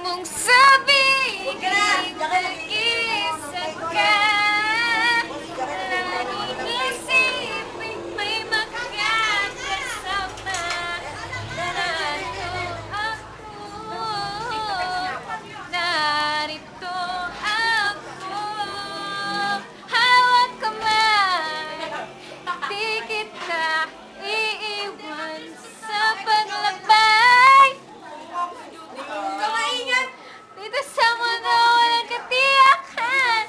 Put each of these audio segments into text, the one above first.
mong sabihin mag-isa ka. Iisipin may makakasama. Narito ako. Hawak kamay. Di kita iiwan sa paglakbay. Dito sa mundo walang katiyakan.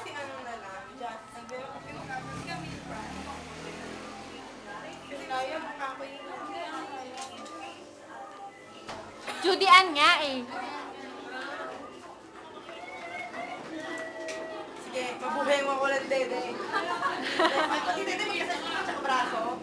Judy Ann nga eh. Sige, mabuhay mo ako lang, Dede. Pati Dede, magkasal ka sa braso.